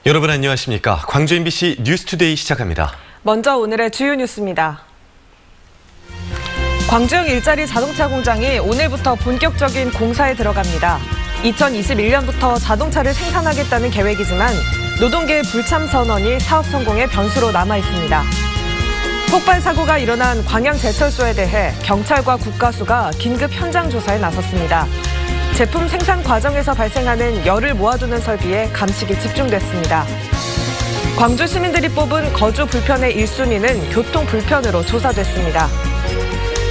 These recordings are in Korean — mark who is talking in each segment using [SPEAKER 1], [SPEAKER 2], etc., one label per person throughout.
[SPEAKER 1] 여러분 안녕하십니까? 광주 MBC 뉴스투데이 시작합니다.
[SPEAKER 2] 먼저 오늘의 주요 뉴스입니다. 광주형 일자리 자동차 공장이 오늘부터 본격적인 공사에 들어갑니다. 2021년부터 자동차를 생산하겠다는 계획이지만 노동계의 불참 선언이 사업 성공의 변수로 남아 있습니다. 폭발 사고가 일어난 광양제철소에 대해 경찰과 국가수가 긴급 현장 조사에 나섰습니다. 제품 생산 과정에서 발생하는 열을 모아두는 설비에 감식이 집중됐습니다. 광주 시민들이 뽑은 거주 불편의 1순위는 교통 불편으로 조사됐습니다.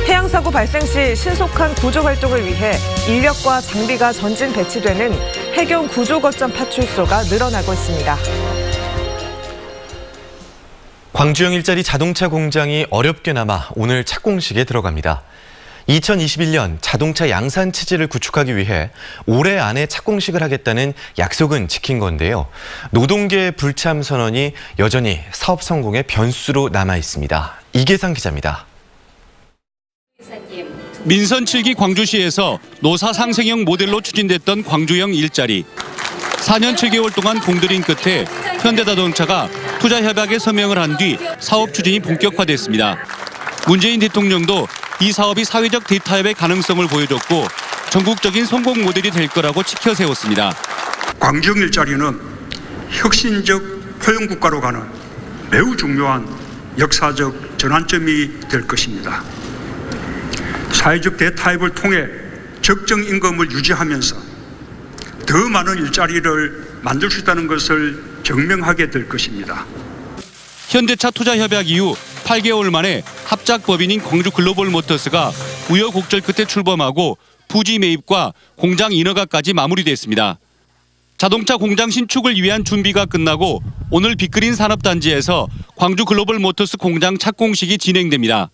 [SPEAKER 2] 해양사고 발생 시 신속한 구조 활동을 위해 인력과 장비가 전진 배치되는 해경 구조 거점 파출소가 늘어나고 있습니다.
[SPEAKER 1] 광주형 일자리 자동차 공장이 어렵게나마 오늘 착공식에 들어갑니다. 2021년 자동차 양산 체제를 구축하기 위해 올해 안에 착공식을 하겠다는 약속은 지킨 건데요. 노동계의 불참 선언이 여전히 사업 성공의 변수로 남아 있습니다. 이계상 기자입니다.
[SPEAKER 3] 민선 7기 광주시에서 노사 상생형 모델로 추진됐던 광주형 일자리. 4년 7개월 동안 공들인 끝에 현대자동차가 투자협약에 서명을 한 뒤 사업 추진이 본격화됐습니다. 문재인 대통령도 이 사업이 사회적 대타협의 가능성을 보여줬고 전국적인 성공 모델이 될 거라고 치켜 세웠습니다.
[SPEAKER 4] 광주형 일자리는 혁신적 포용국가로 가는 매우 중요한 역사적 전환점이 될 것입니다. 사회적 대타협을 통해 적정 임금을 유지하면서 더 많은 일자리를 만들 수 있다는 것을 증명하게 될 것입니다.
[SPEAKER 3] 현대차 투자협약 이후 8개월 만에 합작법인인 광주 글로벌 모터스가 우여곡절 끝에 출범하고 부지 매입과 공장 인허가까지 마무리됐습니다. 자동차 공장 신축을 위한 준비가 끝나고 오늘 빅그린 산업단지에서 광주 글로벌 모터스 공장 착공식이 진행됩니다.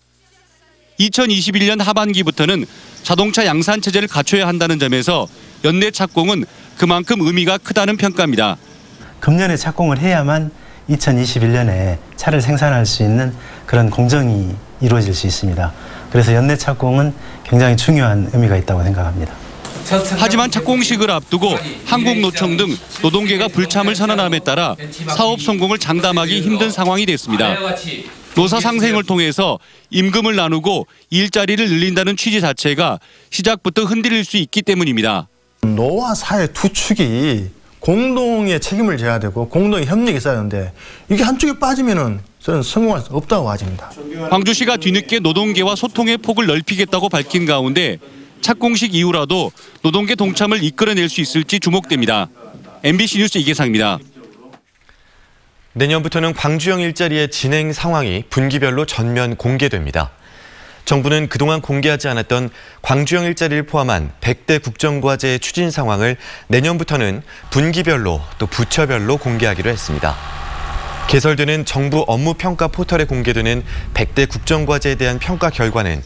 [SPEAKER 3] 2021년 하반기부터는 자동차 양산 체제를 갖춰야 한다는 점에서 연내 착공은 그만큼 의미가 크다는 평가입니다.
[SPEAKER 5] 금년에 착공을 해야만 2021년에 차를 생산할 수 있는 그런 공정이 이루어질 수 있습니다. 그래서 연내 착공은 굉장히 중요한 의미가 있다고 생각합니다.
[SPEAKER 3] 하지만 착공식을 앞두고 한국노총 등 노동계가 불참을 선언함에 따라 사업 성공을 장담하기 힘든 상황이 됐습니다. 노사 상생을 통해서 임금을 나누고 일자리를 늘린다는 취지 자체가 시작부터 흔들릴 수 있기 때문입니다.
[SPEAKER 6] 노와 사회 두 축이 공동의 책임을 져야 되고 공동의 협력이 있어야 하는데 이게 한쪽에 빠지면은 저는 성공할 수 없다고 봐집니다.
[SPEAKER 3] 광주시가 뒤늦게 노동계와 소통의 폭을 넓히겠다고 밝힌 가운데 착공식 이후라도 노동계 동참을 이끌어낼 수 있을지 주목됩니다. MBC 뉴스 이계상입니다.
[SPEAKER 1] 내년부터는 광주형 일자리의 진행 상황이 분기별로 전면 공개됩니다. 정부는 그동안 공개하지 않았던 광주형 일자리를 포함한 100대 국정과제의 추진 상황을 내년부터는 분기별로 또 부처별로 공개하기로 했습니다. 개설되는 정부 업무평가 포털에 공개되는 100대 국정과제에 대한 평가 결과는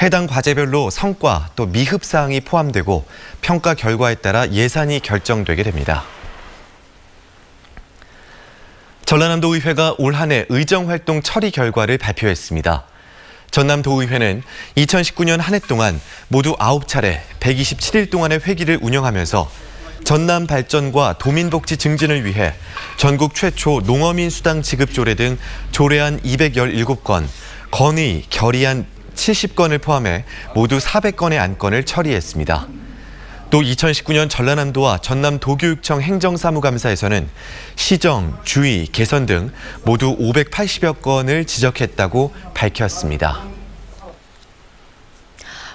[SPEAKER 1] 해당 과제별로 성과 또 미흡 사항이 포함되고 평가 결과에 따라 예산이 결정되게 됩니다. 전라남도의회가 올 한 해 의정활동 처리 결과를 발표했습니다. 전남도의회는 2019년 한 해 동안 모두 9차례 127일 동안의 회기를 운영하면서 전남 발전과 도민복지 증진을 위해 전국 최초 농어민 수당 지급 조례 등 조례안 217건, 건의, 결의안 70건을 포함해 모두 400건의 안건을 처리했습니다. 또 2019년 전라남도와 전남도교육청 행정사무감사에서는 시정, 주의, 개선 등 모두 580여 건을 지적했다고 밝혔습니다.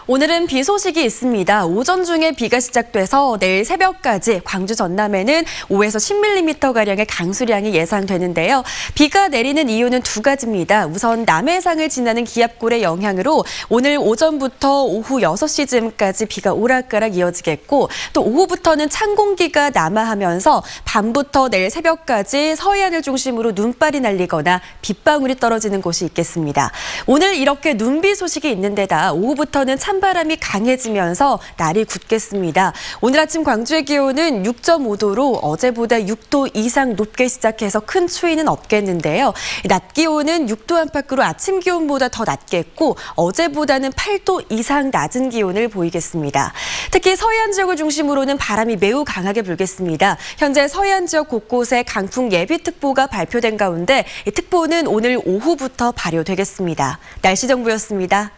[SPEAKER 7] 오늘은 비 소식이 있습니다. 오전 중에 비가 시작돼서 내일 새벽까지 광주 전남에는 5에서 10mm가량의 강수량이 예상되는데요. 비가 내리는 이유는 두 가지입니다. 우선 남해상을 지나는 기압골의 영향으로 오늘 오전부터 오후 6시쯤까지 비가 오락가락 이어지겠고 또 오후부터는 찬 공기가 남하하면서 밤부터 내일 새벽까지 서해안을 중심으로 눈발이 날리거나 빗방울이 떨어지는 곳이 있겠습니다. 오늘 이렇게 눈비 소식이 있는 데다 오후부터는 찬 찬바람이 강해지면서 날이 굳겠습니다. 오늘 아침 광주의 기온은 6.5도로 어제보다 6도 이상 높게 시작해서 큰 추위는 없겠는데요. 낮 기온은 6도 안팎으로 아침 기온보다 더 낮겠고 어제보다는 8도 이상 낮은 기온을 보이겠습니다. 특히 서해안 지역을 중심으로는 바람이 매우 강하게 불겠습니다. 현재 서해안 지역 곳곳에 강풍 예비특보가 발표된 가운데 이 특보는 오늘 오후부터 발효되겠습니다. 날씨 정보였습니다.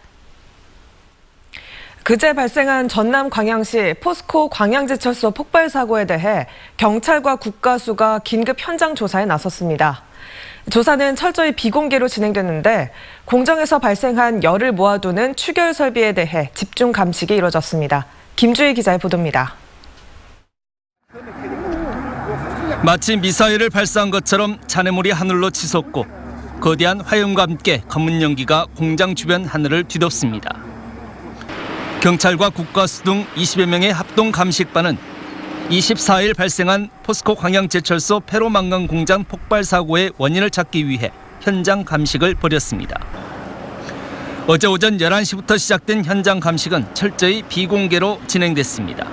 [SPEAKER 2] 그제 발생한 전남 광양시 포스코 광양제철소 폭발 사고에 대해 경찰과 국가수가 긴급 현장 조사에 나섰습니다. 조사는 철저히 비공개로 진행됐는데 공정에서 발생한 열을 모아두는 추결 설비에 대해 집중 감식이 이루어졌습니다. 김주희 기자의 보도입니다.
[SPEAKER 8] 마치 미사일을 발사한 것처럼 잔해물이 하늘로 치솟고 거대한 화염과 함께 검은 연기가 공장 주변 하늘을 뒤덮습니다. 경찰과 국가수 등 20여 명의 합동 감식반은 24일 발생한 포스코 광양제철소 페로망간 공장 폭발 사고의 원인을 찾기 위해 현장 감식을 벌였습니다. 어제 오전 11시부터 시작된 현장 감식은 철저히 비공개로 진행됐습니다.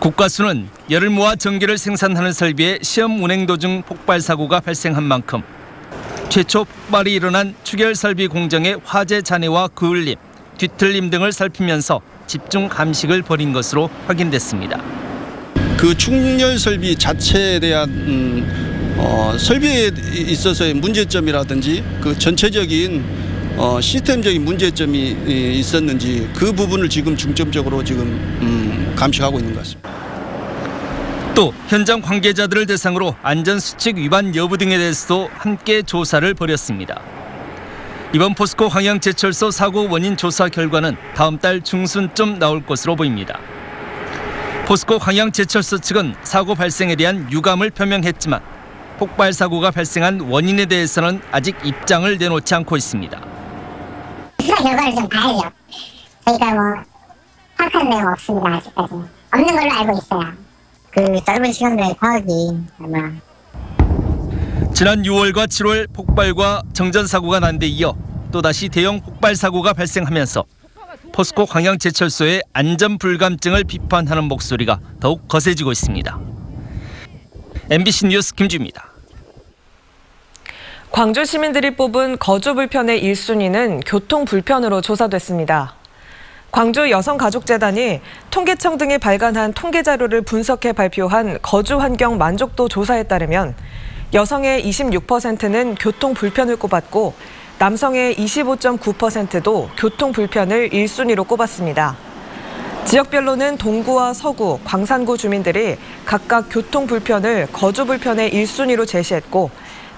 [SPEAKER 8] 국가수는 열을 모아 전기를 생산하는 설비의 시험 운행 도중 폭발 사고가 발생한 만큼 최초 폭발이 일어난 추결 설비 공정의 화재 잔해와 그을림, 뒤틀림 등을 살피면서 집중 감식을 벌인 것으로 확인됐습니다.
[SPEAKER 9] 그 충렬 설비 자체에 대한 설비에 있어서의 문제점이라든지 그 전체적인 시스템적인 문제점이 있었는지 그 부분을 지금 중점적으로 지금 감식하고 있는 것 같습니다.
[SPEAKER 8] 또 현장 관계자들을 대상으로 안전수칙 위반 여부 등에 대해서도 함께 조사를 벌였습니다. 이번 포스코 광양제철소 사고 원인 조사 결과는 다음 달 중순쯤 나올 것으로 보입니다. 포스코 광양제철소 측은 사고 발생에 대한 유감을 표명했지만 폭발 사고가 발생한 원인에 대해서는 아직 입장을 내놓지 않고 있습니다.
[SPEAKER 10] 수사 결과를 좀 봐야죠. 저희가 파악한 내용 없습니다. 아직까지. 없는 걸로 알고 있어요. 그 짧은 시간 내에 파악이 아마.
[SPEAKER 8] 지난 6월과 7월 폭발과 정전 사고가 난 데 이어 또다시 대형 폭발 사고가 발생하면서 포스코 광양제철소의 안전 불감증을 비판하는 목소리가 더욱 거세지고 있습니다. MBC 뉴스 김주입니다.
[SPEAKER 2] 광주 시민들이 뽑은 거주 불편의 1순위는 교통 불편으로 조사됐습니다. 광주 여성가족재단이 통계청 등이 발간한 통계 자료를 분석해 발표한 거주 환경 만족도 조사에 따르면 여성의 26%는 교통 불편을 꼽았고 남성의 25.9%도 교통 불편을 1순위로 꼽았습니다. 지역별로는 동구와 서구, 광산구 주민들이 각각 교통 불편을 거주 불편의 1순위로 제시했고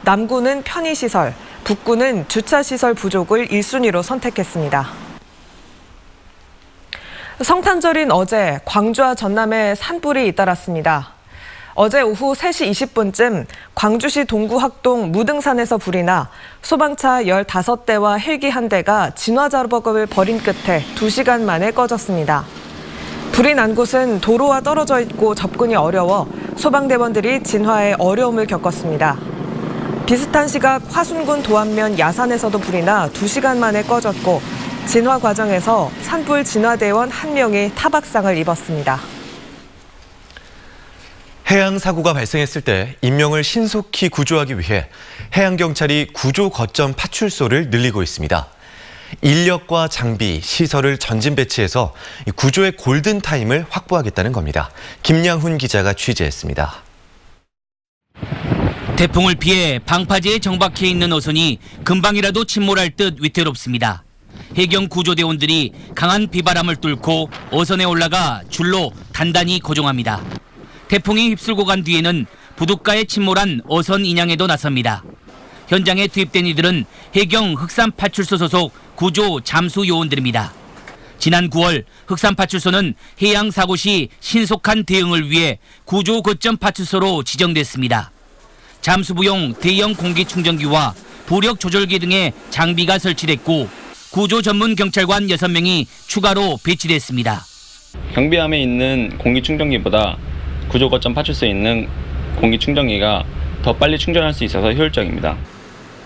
[SPEAKER 2] 남구는 편의시설, 북구는 주차시설 부족을 1순위로 선택했습니다. 성탄절인 어제 광주와 전남에 산불이 잇따랐습니다. 어제 오후 3시 20분쯤 광주시 동구학동 무등산에서 불이 나 소방차 15대와 헬기 1대가 진화 작업을 벌인 끝에 2시간 만에 꺼졌습니다. 불이 난 곳은 도로와 떨어져 있고 접근이 어려워 소방대원들이 진화에 어려움을 겪었습니다. 비슷한 시각 화순군 도안면 야산에서도 불이 나 2시간 만에 꺼졌고 진화 과정에서 산불 진화대원 1명이 타박상을 입었습니다.
[SPEAKER 1] 해양 사고가 발생했을 때 인명을 신속히 구조하기 위해 해양경찰이 구조 거점 파출소를 늘리고 있습니다. 인력과 장비, 시설을 전진 배치해서 구조의 골든타임을 확보하겠다는 겁니다. 김양훈 기자가 취재했습니다.
[SPEAKER 11] 태풍을 피해 방파제에 정박해 있는 어선이 금방이라도 침몰할 듯 위태롭습니다. 해경 구조대원들이 강한 비바람을 뚫고 어선에 올라가 줄로 단단히 고정합니다. 태풍이 휩쓸고 간 뒤에는 부둣가에 침몰한 어선 인양에도 나섭니다. 현장에 투입된 이들은 해경 흑산파출소 소속 구조 잠수 요원들입니다. 지난 9월 흑산파출소는 해양 사고 시 신속한 대응을 위해 구조 거점 파출소로 지정됐습니다. 잠수부용 대형 공기 충전기와 부력 조절기 등의 장비가 설치됐고 구조 전문 경찰관 6명이 추가로 배치됐습니다.
[SPEAKER 12] 경비함에 있는 공기 충전기보다 구조 거점 파출소에 있는 공기 충전기가 더 빨리 충전할 수 있어서 효율적입니다.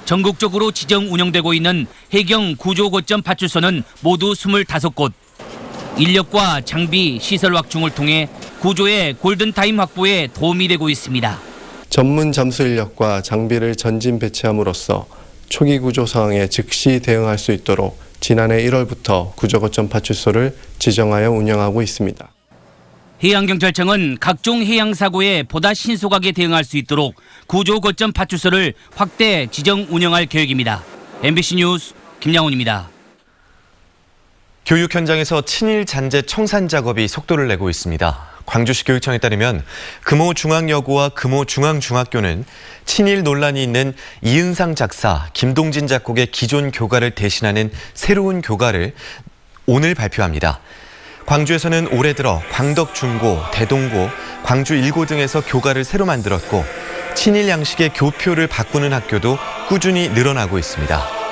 [SPEAKER 11] 전국적으로 지정 운영되고 있는 해경 구조 거점 파출소는 모두 25곳. 인력과 장비, 시설 확충을 통해 구조의 골든타임 확보에 도움이 되고 있습니다.
[SPEAKER 13] 전문 잠수 인력과 장비를 전진 배치함으로써 초기 구조 상황에 즉시 대응할 수 있도록 지난해 1월부터 구조거점 파출소를 지정하여 운영하고 있습니다.
[SPEAKER 11] 해양경찰청은 각종 해양사고에 보다 신속하게 대응할 수 있도록 구조거점 파출소를 확대 지정 운영할 계획입니다. MBC 뉴스 김양훈입니다.
[SPEAKER 1] 교육 현장에서 친일 잔재 청산 작업이 속도를 내고 있습니다. 광주시 교육청에 따르면 금호 중앙여고와 금호 중앙중학교는 친일 논란이 있는 이은상 작사, 김동진 작곡의 기존 교가를 대신하는 새로운 교가를 오늘 발표합니다. 광주에서는 올해 들어 광덕중고, 대동고, 광주 1고 등에서 교가를 새로 만들었고 친일 양식의 교표를 바꾸는 학교도 꾸준히 늘어나고 있습니다.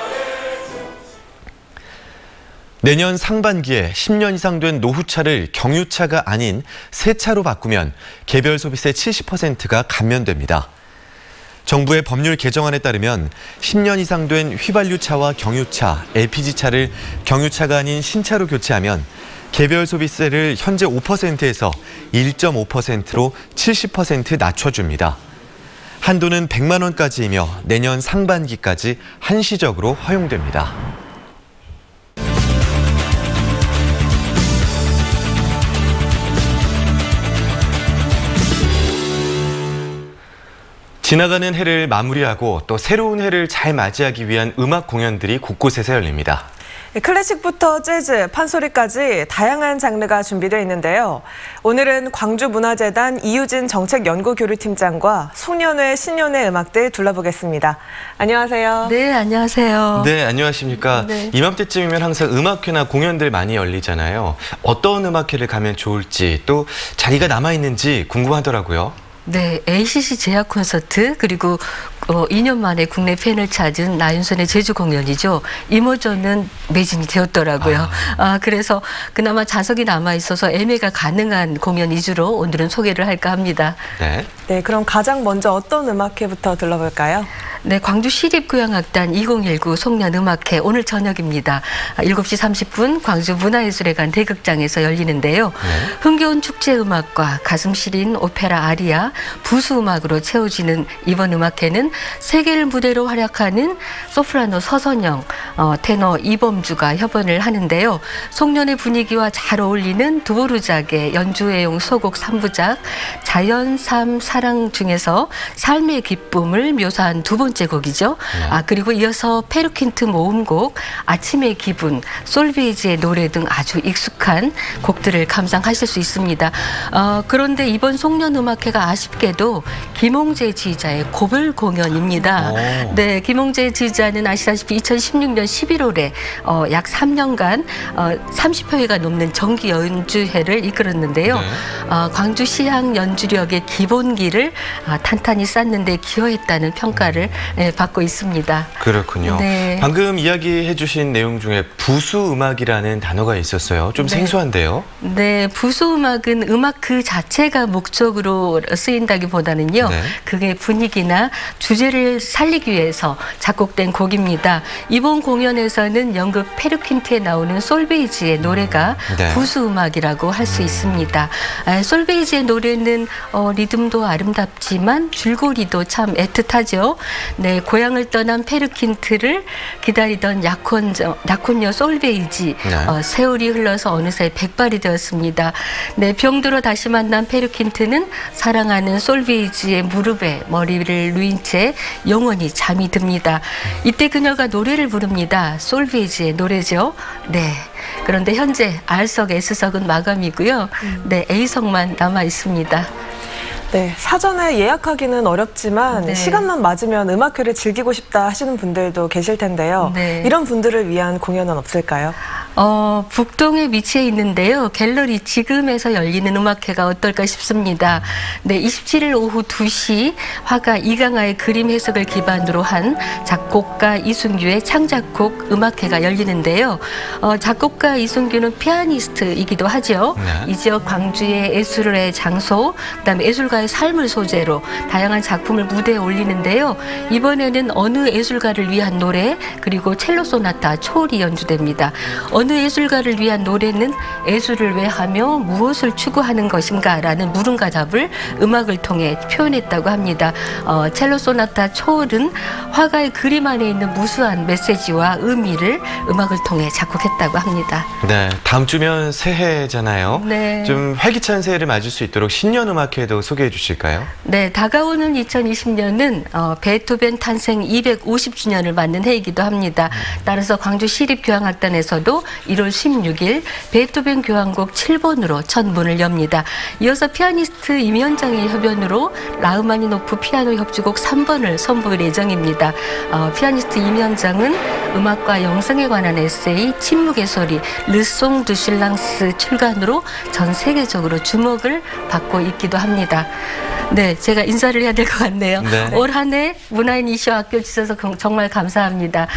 [SPEAKER 1] 내년 상반기에 10년 이상 된 노후차를 경유차가 아닌 새 차로 바꾸면 개별 소비세 70%가 감면됩니다. 정부의 법률 개정안에 따르면 10년 이상 된 휘발유차와 경유차, LPG차를 경유차가 아닌 신차로 교체하면 개별 소비세를 현재 5%에서 1.5%로 70% 낮춰줍니다. 한도는 100만 원까지이며 내년 상반기까지 한시적으로 허용됩니다. 지나가는 해를 마무리하고 또 새로운 해를 잘 맞이하기 위한 음악 공연들이 곳곳에서 열립니다.
[SPEAKER 2] 클래식부터 재즈, 판소리까지 다양한 장르가 준비되어 있는데요. 오늘은 광주문화재단 이유진 정책연구교류팀장과 송년회, 신년회 음악들 둘러보겠습니다. 안녕하세요.
[SPEAKER 14] 네, 안녕하세요.
[SPEAKER 1] 네, 안녕하십니까.
[SPEAKER 14] 네.
[SPEAKER 1] 이맘때쯤이면 항상 음악회나 공연들 많이 열리잖아요. 어떤 음악회를 가면 좋을지 또 자리가 남아있는지 궁금하더라고요.
[SPEAKER 14] 네, ACC 제약 콘서트 그리고 2년 만에 국내 팬을 찾은 나윤선의 제주 공연이죠. 이모저는 매진이 되었더라고요. 그래서 그나마 좌석이 남아 있어서 예매가 가능한 공연 위주로 오늘은 소개를 할까 합니다.
[SPEAKER 2] 네, 그럼 가장 먼저 어떤 음악회부터 둘러볼까요?
[SPEAKER 14] 네, 광주시립교향악단 2019 송년음악회 오늘 저녁입니다. 7시 30분 광주문화예술회관 대극장에서 열리는데요. 흥겨운 축제음악과 가슴 시린 오페라 아리아, 부수음악으로 채워지는 이번 음악회는 세계를 무대로 활약하는 소프라노 서선영, 테너 이범주가 협연을 하는데요. 송년의 분위기와 잘 어울리는 두보르작의 연주회용 소곡 3부작 자연, 삶, 사랑 중에서 삶의 기쁨을 묘사한 두 번째 곡이죠. 그리고 이어서 페루킨트 모음곡 아침의 기분, 솔베이지의 노래 등 아주 익숙한 곡들을 감상하실 수 있습니다. 그런데 이번 송년음악회가 아쉽게도 김홍재 지휘자의 고별 공연입니다. 네, 김홍재 지휘자는 아시다시피 2016년 11월에 약 3년간 30회가 넘는 정기 연주회를 이끌었는데요. 광주 시향 연주력의 기본기를 탄탄히 쌓는 데 기여했다는 평가를 받고 있습니다.
[SPEAKER 1] 그렇군요.
[SPEAKER 14] 네.
[SPEAKER 1] 방금 이야기해 주신 내용 중에 부수음악이라는 단어가 있었어요. 좀 생소한데요.
[SPEAKER 14] 네, 부수음악은 음악 그 자체가 목적으로 쓰인다기보다는요. 그게 분위기나 주제를 살리기 위해서 작곡된 곡입니다. 이번 공연에서는 연극 페루킨트에 나오는 솔베이지의 노래가 부수음악이라고 할 수 있습니다. 솔베이지의 노래는 리듬도 아름답지만 줄거리도 참 애틋하죠. 네, 고향을 떠난 페루킨트를 기다리던 약혼녀 솔베이지, 세월이 흘러서 어느새 백발이 되었습니다. 네, 병들어 다시 만난 페루킨트는 사랑하는 솔베이지의 무릎에 머리를 누인 채 영원히 잠이 듭니다. 이때 그녀가 노래를 부릅니다. 솔베이지의 노래죠. 네. 그런데 현재 R석, S석은 마감이고요. 네, A석만 남아 있습니다.
[SPEAKER 2] 네, 사전에 예약하기는 어렵지만 시간만 맞으면 음악회를 즐기고 싶다 하시는 분들도 계실 텐데요. 이런 분들을 위한 공연은 없을까요?
[SPEAKER 14] 북동에 위치해 있는데요. 갤러리 지금에서 열리는 음악회가 어떨까 싶습니다. 네, 27일 오후 2시 화가 이강하의 그림 해석을 기반으로 한 작곡가 이순규의 창작곡 음악회가 열리는데요. 작곡가 이순규는 피아니스트이기도 하죠. 이 지역 광주의 예술의 장소, 그다음에 예술가의 삶을 소재로 다양한 작품을 무대에 올리는데요. 이번에는 어느 예술가를 위한 노래, 그리고 첼로 소나타, 초월이 연주됩니다. 어느 예술가를 위한 노래는 예술을 왜 하며 무엇을 추구하는 것인가라는 물음과 답을 음악을 통해 표현했다고 합니다. 첼로 소나타 초월은 화가의 그림 안에 있는 무수한 메시지와 의미를 음악을 통해 작곡했다고 합니다.
[SPEAKER 1] 네, 다음 주면 새해잖아요.
[SPEAKER 14] 네.
[SPEAKER 1] 좀 활기찬 새해를 맞을 수 있도록 신년 음악회도 소개해 주실까요?
[SPEAKER 14] 네, 다가오는 2020년은 베토벤 탄생 250주년을 맞는 해이기도 합니다. 따라서 광주시립교향악단에서도 1월 16일 베토벤 교향곡 7번으로 첫 문을 엽니다. 이어서 피아니스트 임현장의 협연으로 라흐마니노프 피아노 협주곡 3번을 선보일 예정입니다. 피아니스트 임현장은 음악과 영성에 관한 에세이 침묵의 소리, 르송 두 실랑스 출간으로 전 세계적으로 주목을 받고 있기도 합니다. 네, 제가 인사를 해야 될 것 같네요.
[SPEAKER 1] 네.
[SPEAKER 14] 올 한 해 문화인 이슈 아껴주셔서 정말 감사합니다.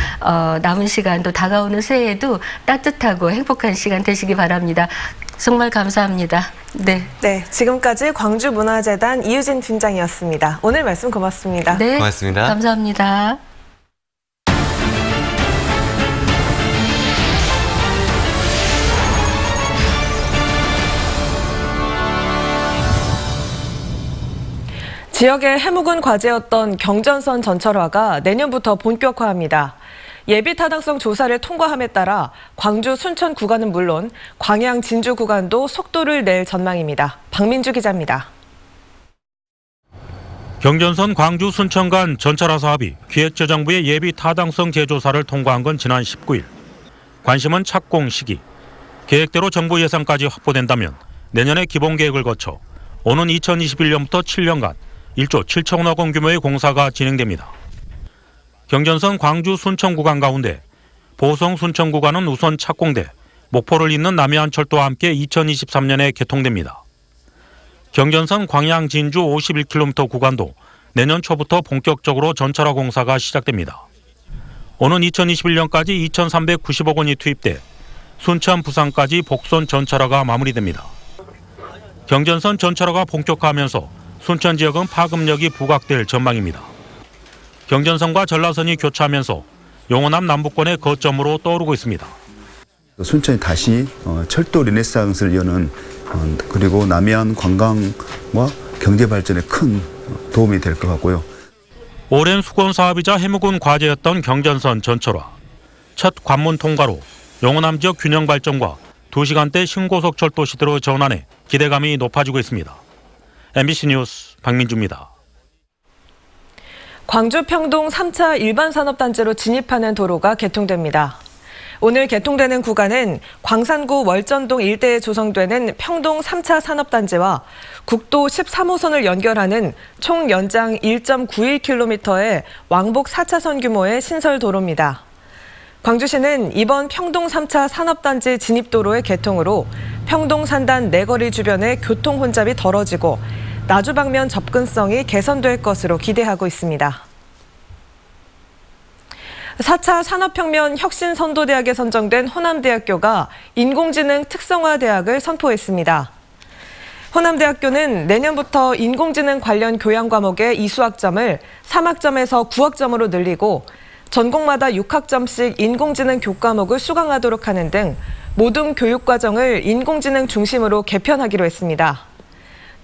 [SPEAKER 14] 남은 시간도 다가오는 새해에도 따뜻하고 행복한 시간 되시기 바랍니다. 정말 감사합니다. 네.
[SPEAKER 2] 네, 지금까지 광주문화재단 이유진 팀장이었습니다. 오늘 말씀 고맙습니다.
[SPEAKER 14] 네,
[SPEAKER 1] 고맙습니다.
[SPEAKER 14] 감사합니다.
[SPEAKER 2] 지역의 해묵은 과제였던 경전선 전철화가 내년부터 본격화합니다. 예비 타당성 조사를 통과함에 따라 광주 순천 구간은 물론 광양 진주 구간도 속도를 낼 전망입니다. 박민주 기자입니다.
[SPEAKER 15] 경전선 광주 순천 간 전철화 사업이 기획재정부의 예비 타당성 재조사를 통과한 건 지난 19일. 관심은 착공 시기. 계획대로 정부 예산까지 확보된다면 내년에 기본 계획을 거쳐 오는 2021년부터 7년간 1조 7천억 원 규모의 공사가 진행됩니다. 경전선 광주 순천 구간 가운데 보성 순천 구간은 우선 착공돼 목포를 잇는 남해안철도와 함께 2023년에 개통됩니다. 경전선 광양 진주 51km 구간도 내년 초부터 본격적으로 전철화 공사가 시작됩니다. 오는 2021년까지 2,390억 원이 투입돼 순천 부산까지 복선 전철화가 마무리됩니다. 경전선 전철화가 본격화하면서 순천 지역은 파급력이 부각될 전망입니다. 경전선과 전라선이 교차하면서 용호남 남북권의 거점으로 떠오르고 있습니다.
[SPEAKER 16] 순천이 다시 철도 르네상스를 여는 그리고 남해안 관광과 경제 발전에 큰 도움이 될 것 같고요.
[SPEAKER 15] 오랜 수건 사업이자 해묵은 과제였던 경전선 전철화. 첫 관문 통과로 용호남 지역 균형 발전과 2시간대 신고속 철도 시대로 전환해 기대감이 높아지고 있습니다. MBC 뉴스 박민주입니다.
[SPEAKER 2] 광주 평동 3차 일반산업단지로 진입하는 도로가 개통됩니다. 오늘 개통되는 구간은 광산구 월전동 일대에 조성되는 평동 3차 산업단지와 국도 13호선을 연결하는 총 연장 1.91km의 왕복 4차선 규모의 신설 도로입니다. 광주시는 이번 평동 3차 산업단지 진입도로의 개통으로 평동 산단 내거리 주변의 교통 혼잡이 덜어지고 나주 방면 접근성이 개선될 것으로 기대하고 있습니다. 4차 산업혁명 혁신선도대학에 선정된 호남대학교가 인공지능 특성화대학을 선포했습니다. 호남대학교는 내년부터 인공지능 관련 교양 과목의 이수학점을 3학점에서 9학점으로 늘리고 전공마다 6학점씩 인공지능 교과목을 수강하도록 하는 등 모든 교육과정을 인공지능 중심으로 개편하기로 했습니다.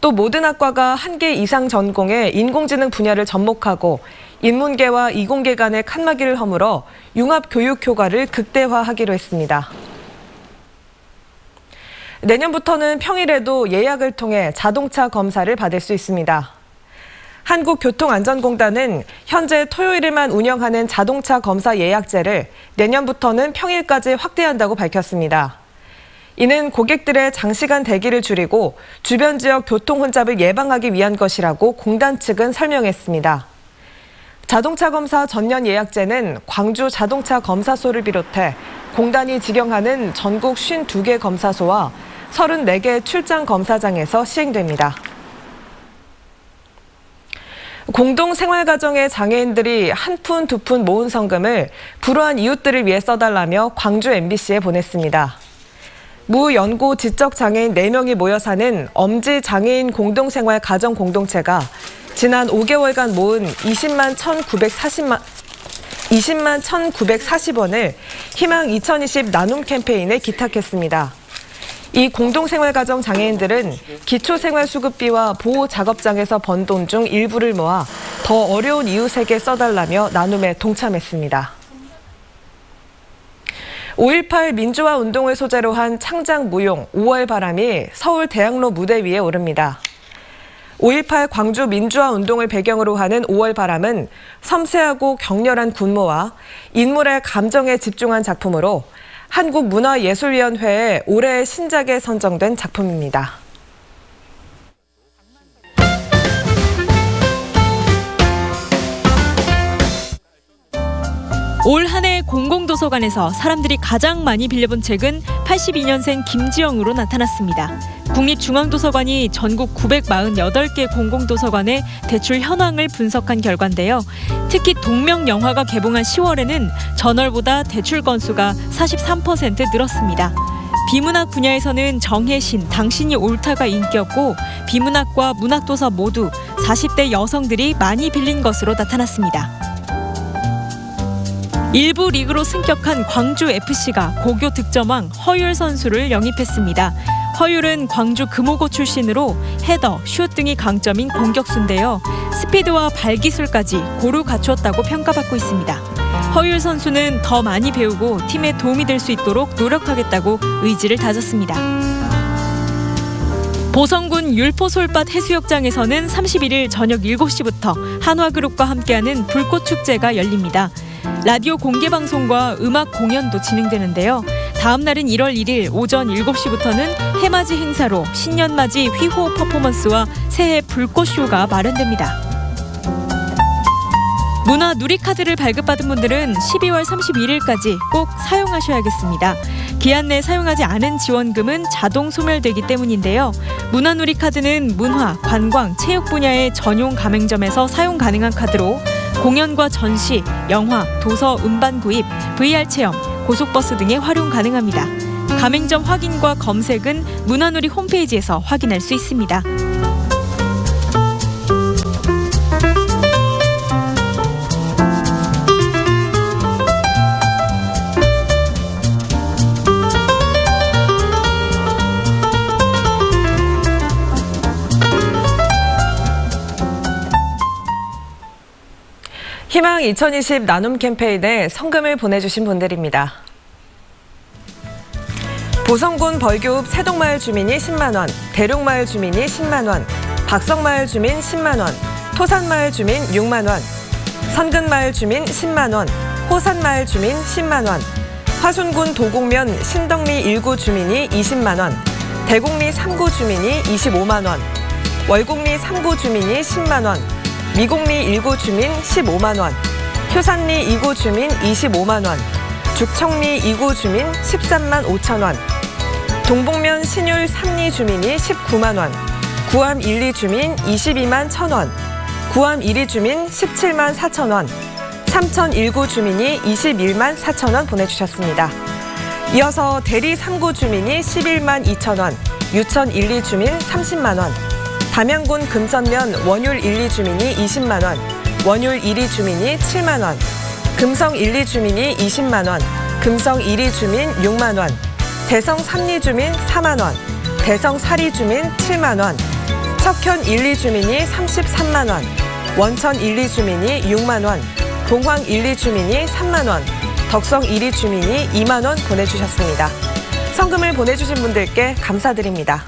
[SPEAKER 2] 또 모든 학과가 1개 이상 전공의 인공지능 분야를 접목하고 인문계와 이공계 간의 칸막이를 허물어 융합교육 효과를 극대화하기로 했습니다. 내년부터는 평일에도 예약을 통해 자동차 검사를 받을 수 있습니다. 한국교통안전공단은 현재 토요일에만 운영하는 자동차 검사 예약제를 내년부터는 평일까지 확대한다고 밝혔습니다. 이는 고객들의 장시간 대기를 줄이고 주변 지역 교통 혼잡을 예방하기 위한 것이라고 공단 측은 설명했습니다. 자동차 검사 전년 예약제는 광주 자동차 검사소를 비롯해 공단이 직영하는 전국 52개 검사소와 34개 출장 검사장에서 시행됩니다. 공동생활가정의 장애인들이 한 푼, 두 푼 모은 성금을 불우한 이웃들을 위해 써달라며 광주 MBC에 보냈습니다. 무연고 지적장애인 4명이 모여 사는 엄지장애인 공동생활 가정 공동체가 지난 5개월간 모은 20만 1,940원을 희망 2020 나눔 캠페인에 기탁했습니다. 이 공동생활가정 장애인들은 기초생활수급비와 보호작업장에서 번 돈 중 일부를 모아 더 어려운 이웃에게 써달라며 나눔에 동참했습니다. 5.18 민주화 운동을 소재로 한 창작 무용 5월 바람이 서울 대학로 무대 위에 오릅니다. 5.18 광주 민주화 운동을 배경으로 하는 5월 바람은 섬세하고 격렬한 군무와 인물의 감정에 집중한 작품으로 한국문화예술위원회의 올해의 신작에 선정된 작품입니다.
[SPEAKER 17] 올 한 해 공공도서관에서 사람들이 가장 많이 빌려본 책은 82년생 김지영으로 나타났습니다. 국립중앙도서관이 전국 948개 공공도서관의 대출 현황을 분석한 결과인데요. 특히 동명영화가 개봉한 10월에는 전월보다 대출 건수가 43% 늘었습니다. 비문학 분야에서는 정혜신, 당신이 옳다가 인기였고 비문학과 문학도서 모두 40대 여성들이 많이 빌린 것으로 나타났습니다. 일부 리그로 승격한 광주FC가 고교 득점왕 허율 선수를 영입했습니다. 허율은 광주 금호고 출신으로 헤더, 슛 등이 강점인 공격수인데요. 스피드와 발기술까지 고루 갖추었다고 평가받고 있습니다. 허율 선수는 더 많이 배우고 팀에 도움이 될 수 있도록 노력하겠다고 의지를 다졌습니다. 보성군 율포솔밭 해수욕장에서는 31일 저녁 7시부터 한화그룹과 함께하는 불꽃축제가 열립니다. 라디오 공개방송과 음악 공연도 진행되는데요. 다음 날인 1월 1일 오전 7시부터는 해맞이 행사로 신년맞이 휘호 퍼포먼스와 새해 불꽃쇼가 마련됩니다. 문화 누리카드를 발급받은 분들은 12월 31일까지 꼭 사용하셔야겠습니다. 기한 내 사용하지 않은 지원금은 자동 소멸되기 때문인데요. 문화 누리카드는 문화, 관광, 체육 분야의 전용 가맹점에서 사용 가능한 카드로 공연과 전시, 영화, 도서, 음반 구입, VR 체험, 고속버스 등에 활용 가능합니다. 가맹점 확인과 검색은 문화누리 홈페이지에서 확인할 수 있습니다.
[SPEAKER 2] 희망 2020 나눔 캠페인에 성금을 보내주신 분들입니다. 보성군 벌교읍 세동마을 주민이 10만 원, 대룡마을 주민이 10만 원, 박성마을 주민 10만 원, 토산마을 주민 6만 원, 선근마을 주민 10만 원, 호산마을 주민 10만 원, 화순군 도곡면 신덕리 1구 주민이 20만 원, 대곡리 3구 주민이 25만 원, 월곡리 3구 주민이 10만 원, 미곡리 1구 주민 15만 원, 효산리 2구 주민 25만 원, 죽청리 2구 주민 13만 5천 원, 동북면 신율 3리 주민이 19만 원, 구암 1, 2 주민 22만 1천 원, 구암 1, 2 주민 17만 4천 원, 삼천 1구 주민이 21만 4천 원 보내주셨습니다. 이어서 대리 3구 주민이 11만 2천 원, 유천 1, 2 주민 30만 원, 담양군 금선면 원율 1, 2 주민이 20만 원, 원율 1, 2 주민이 7만 원, 금성 1, 2 주민이 20만 원, 금성 1, 2 주민 6만 원, 대성 3, 2 주민 4만 원, 대성 4, 2 주민 7만 원, 석현 1, 2 주민이 33만 원, 원천 1, 2 주민이 6만 원, 동황 1, 2 주민이 3만 원, 덕성 1, 2 주민이 2만 원 보내주셨습니다. 성금을 보내주신 분들께 감사드립니다.